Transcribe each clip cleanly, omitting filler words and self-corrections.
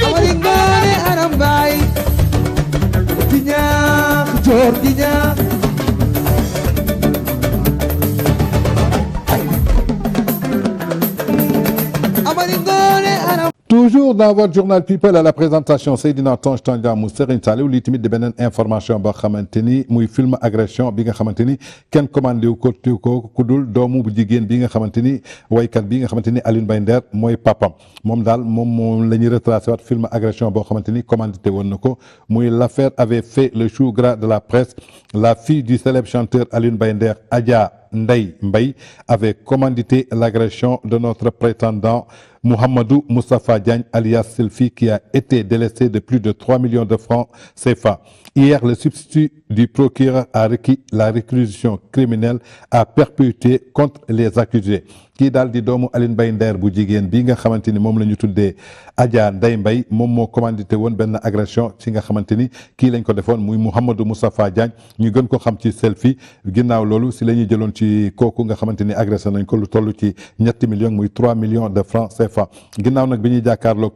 Amaringone arambay Diñaax joor diñaax Amaringone arambay. Toujours dans votre journal People à la présentation Seydina Tange Tandian mu Serigne Saliou lii tamit di beneen information boo xamante ni muy film agression bi nga xamante ni kenn commandé wu ko ku dul doomu bu jigéen bi nga xamante ni waykat bi nga xamante ni Alioune Mbaye Nder mooy papam moom daal moom la ñuy retracé waat film agression boo xamante ni commandité woon na ko muy l'affaire avait fait le chou gras de la presse. La fille du célèbre chanteur Alioune Mbaye Nder, Adja Ndeye Mbaye, avait commandité l'agression de notre prétendant Mohamedou Moustapha Diagne alias Selfie qui a été délesté de plus de 3 millions de francs CFA. Hier, le substitut du procureur a requis la réclusion criminelle à perpétuité contre les accusés. kii daal di doomu Alioune Mbaye Nder bu jigéen bi nga xamante ni moom la ñu tuddee Adja Ndeye Mbaye moom moo commandité woon benn agression ci nga xamante ni kii lañ ko defoon muy Mohamedou Moustapha Diagne ñu gën ko xam ci Selfie ginnaaw loolu si la ñuy jëloon ci kooku nga xamante ni agressé nañ ko lu toll ci 3 millions de francs CFA ginnaaw nag bi ñuy jàkkaarloog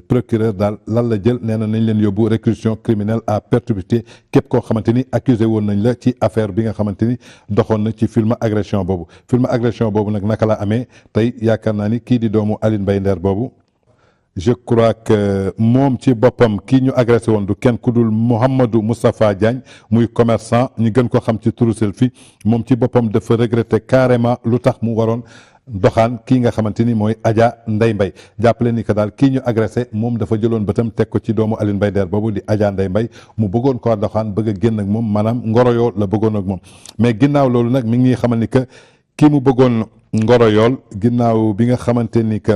procureur daal lan la jël nee na nañ leen yóbbu réclusion criminelle à perpétuité képp koo xamante ni accusé woon nañ la ci affaire bi nga xamante ni doxoon na ci film agression boobu nag naka la amee tey yaakaar naa ni kii di doomu Alioune Mbaye Nder boobu je crois que moom ci boppam kii ñu agressé woon du kenn ku dul Mohamedou Moustapha Diagne muy commerçant ñu gën ko xam ci turu Selfie moom ci boppam dafa regretter carrément lu tax mu waroon doxaan kii nga xamante ni mooy Adja Ndeye Mbaye jàppale ni que daal kii ñu agressé moom dafa jëloon bëtam teg ko ci doomu Alioune Mbaye Nder boobu di Adja Ndeye Mbaye mu bëggoon ko doxaan bëgg a génn ak moom maanaam ngoroyoo la bëggoon ak moom mais ginnaaw loolu nag mi ngi xamal ni que kii mu bëggoon ngoroyool ginnaaw bi nga xamante ni que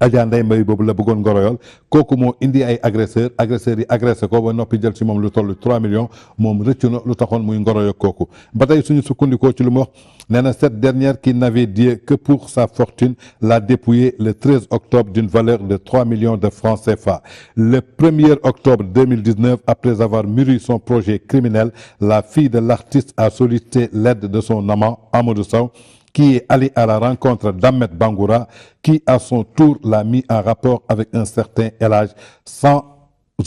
Adja Ndeye Mbaye boobu la bëggoon ngoroyool kooku moo indi ay agresseurs yi agressé ko ba noppi jël ci moom lu toll 3 millions moom rëccu na lu taxoon muy ngoroyo kooku ba tey suñu sukkandikoo ci lu mu wax nee na cette dernière qui n'avait Dieu que pour sa fortune l'a dépouillé le 13 octobre d'une valeur de 3 millions de francs CFA. Le 1er octobre 2019, après avoir mûri son projet criminel, la fille de l'artiste a sollicité l'aide de son amant Amadou Sow qui est allé à la rencontre d'Ahmed Bangoura, qui à son tour l'a mis en rapport avec un certain El Hadj sans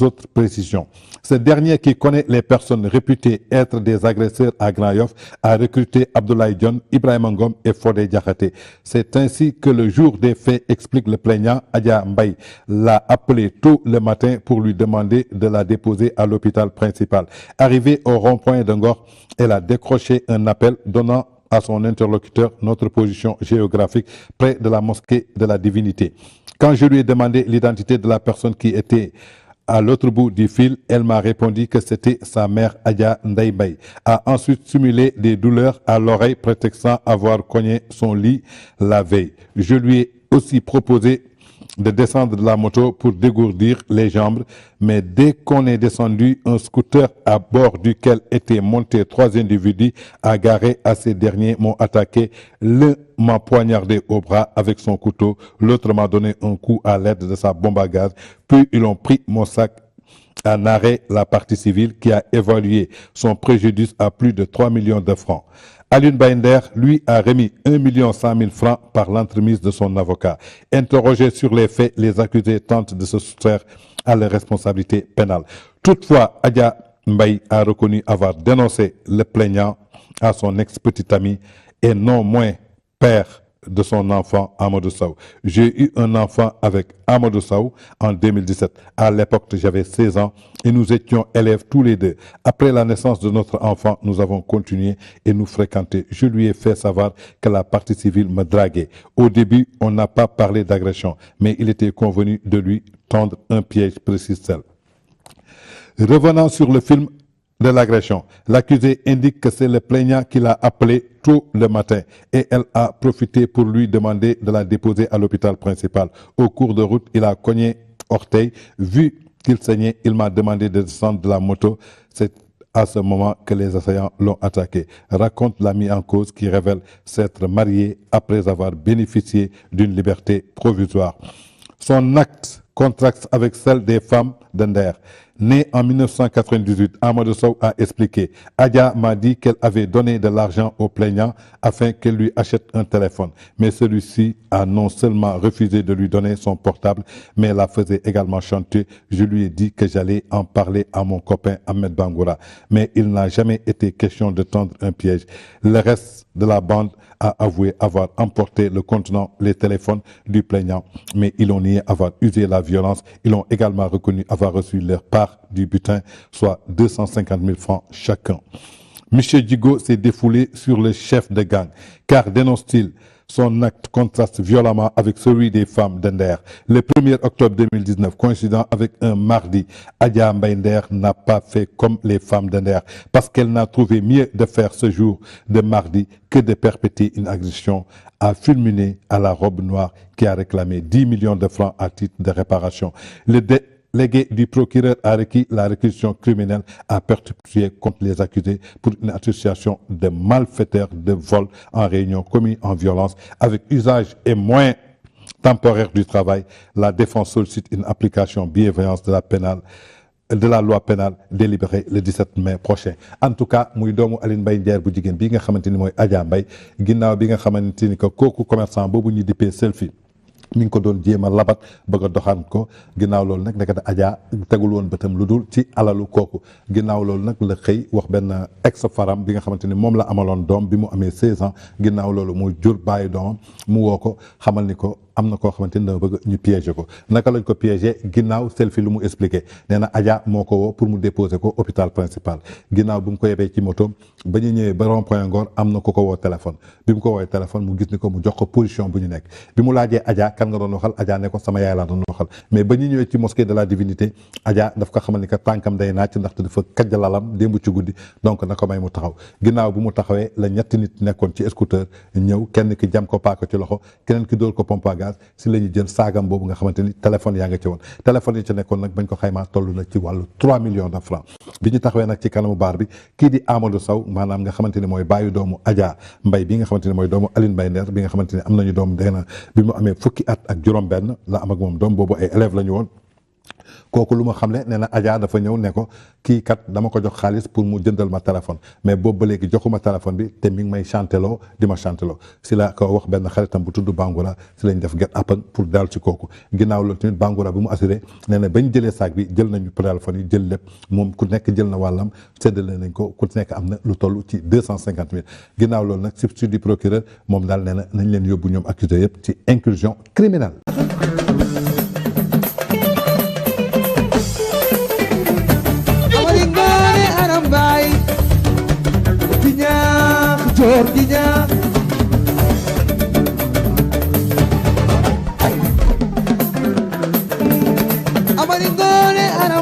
autre précision. Ce dernier qui connaît les personnes réputées être des agresseurs à Grand Yoff a recruté Abdoulaye Dione, Ibrahima Ngom et Fodé Diakhaté. C'est ainsi que le jour des faits, explique le plaignant, Adja Mbaye l'a appelé tôt le matin pour lui demander de la déposer à l'hôpital principal. Arrivée au rond-point de Ngor, elle a décroché un appel donnant à son interlocuteur notre position géographique près de la mosquée de la Divinité. Quand je lui ai demandé l'identité de la personne qui était à l'autre bout du fil, elle m'a répondu que c'était sa mère Adja Ndeye Mbaye. A ensuite simulé des douleurs à l'oreille prétextant avoir cogné son lit la veille. Je lui ai aussi proposé de descendre de la moto pour dégourdir les jambes, mais dès qu'on est descendu, un scooter à bord duquel étaient montés 3 individus agarrés à ces derniers m'ont attaqué. L'un m'a poignardé au bras avec son couteau, l'autre m'a donné un coup à l'aide de sa bombe à gaz, puis ils ont pris mon sac en arrêt la partie civile qui a évalué son préjudice à plus de 3 millions de francs. Alioune Mbaye Nder, lui, a remis 1 100 000 francs par l'entremise de son avocat. Interrogés sur les faits, les accusés tentent de se soustraire à la responsabilité pénale. Toutefois, Adja Mbaye a reconnu avoir dénoncé le plaignant à son ex-petit ami et non moins père de son enfant Amadou Sow. J'ai eu un enfant avec Amadou Sow en 2017. À l'époque, j'avais 16 ans et nous étions élèves tous les deux. Après la naissance de notre enfant, nous avons continué et nous fréquenter. Je lui ai fait savoir que la partie civile me draguait. Au début, on n'a pas parlé d'agression, mais il était convenu de lui tendre un piège, précise-t-elle. Revenant sur le film de l'agression, l'accusé indique que c'est le plaignant qui l'a appelé tôt le matin et elle a profité pour lui demander de la déposer à l'hôpital principal. Au cours de route, il a cogné orteil. Vu qu'il saignait, il m'a demandé de descendre de la moto. C'est à ce moment que les assaillants l'ont attaqué. Raconte l'ami en cause qui révèle s'être marié après avoir bénéficié d'une liberté provisoire. Son acte contraste avec celle des femmes de Nder. Né en 1998, Amadou Sow a expliqué: Adja m'a dit qu'elle avait donné de l'argent au plaignant afin qu'elle lui achète un téléphone. Mais celui-ci a non seulement refusé de lui donner son portable, mais la faisait également chanter. Je lui ai dit que j'allais en parler à mon copain Ahmed Bangoura. Mais il n'a jamais été question de tendre un piège. Le reste de la bande a avoué avoir emporté le contenant, les téléphones du plaignant, mais ils ont nié avoir usé la violence. Ils ont également reconnu avoir reçu leur part du butin, soit 250 000 francs chacun. Monsieur Djigo s'est défoulé sur le chef de gang, car dénonce-t-il, son acte contraste violemment avec celui des femmes d'Ender. Le 1er octobre 2019, coïncidant avec un mardi, Adja Mbaye Nder n'a pas fait comme les femmes d'Ender parce qu'elle n'a trouvé mieux de faire ce jour de mardi que de perpétrer une agression à fulminer à la robe noire qui a réclamé 10 millions de francs à titre de réparation. Le délégué du procureur a requis la réquisition criminelle à perpétuer contre les accusés pour une association de malfaiteurs de vol en réunion commis en violence avec usage et moyens temporaires du travail. La défense sollicite une application bienveillance de la loi pénale délibérée le 17 mai prochain. En tout cas muy doomu Aline Mbaye Nder bu jigéen bi nga xamante ni mooy Adja Mbaye ginnaaw bi nga xamante ni que kooku commerçant boobu ñu dippee selfie mi ngi ko doon jéem a labat bëgg a doxaan ko ginnaaw loolu nag nekkati Adja tegul woon bëtam lu dul ci alalu kooku ginnaaw loolu nag la xëy wax benn ex faram bi nga xamante ni moom la amaloon doom bi mu amee 16 ans ginnaaw loolu mu jur bàyyi doomam mu woo ko xamal ni ko am na koo xamante ni dama bëgg ñu piégé ko naka lañ ko piégé ginnaaw selfie lu mu expliqué nee na Adja moo ko woo pour mu déposer ko hôpital principal ginnaaw bu mu ko yebee ci moto ba ñu ñëwee ba rond-point Ngor am na ku ko woo téléphone bi mu ko woowee téléphone mu gis ni ko mu jox ko position bu ñu nekk bi mu laajee Adja kan nga doon waxal Adja ne ko sama yaay laa doon waxal mais ba ñu ñëwee ci mosquée de la divinité Adja daf ko xamal ni que tànkam day naaj ndaxte dafa kajjalalam démb ci guddi donc na ko may mu taxaw ginnaaw bu mu taxawee la ñetti nit nekkoon ci scooter ñëw kenn ki jam ko paaka ci loxo keneen ki dóor ko pompe à gaz si la ñu jël saagam boobu nga xamante ni téléphone yaa nga ci woon téléphone yi ci nekkoon nag bañ ko xaymaa toll na ci wàllu 3 millions de francs bi ñu taxawee nag ci kanamu baar bi kii di Amadou Sow maanaam nga xamante ni mooy bàyyi doomu Adja Mbaye bi nga xamante ni mooy doomu Aline Mbaye Nder bi nga xamante ni am nañu doom dee na bi mu amee fukki at ak juróom benn la am ak moom doom boobu ay élèves la ñu woon kooku lu ma xamle nee na Adja dafa ñëw ne ko kii kat dama ko jox xaalis pour mu jëndal ma téléphone mais boobu ba léegi joxuma téléphone bi te mi ngi may chanteloo di ma chanteloo si la ko wax benn xaritam bu tudd Bangoura si lañ def get appen pour daal ci kooku ginnaaw loolu tamit Bangoura bi mu assuré nee na bañ jëlee sac bi jël nañu téléphone yi jël lépp moom ku nekk jël na wàllam séddale nañ ko ku nekk am na lu toll ci 250 000 ginnaaw loolu nag substitut du procureur moom daal nee na nañ leen yóbbu ñoom accusé yëpp ci incursion criminelle. Jordinya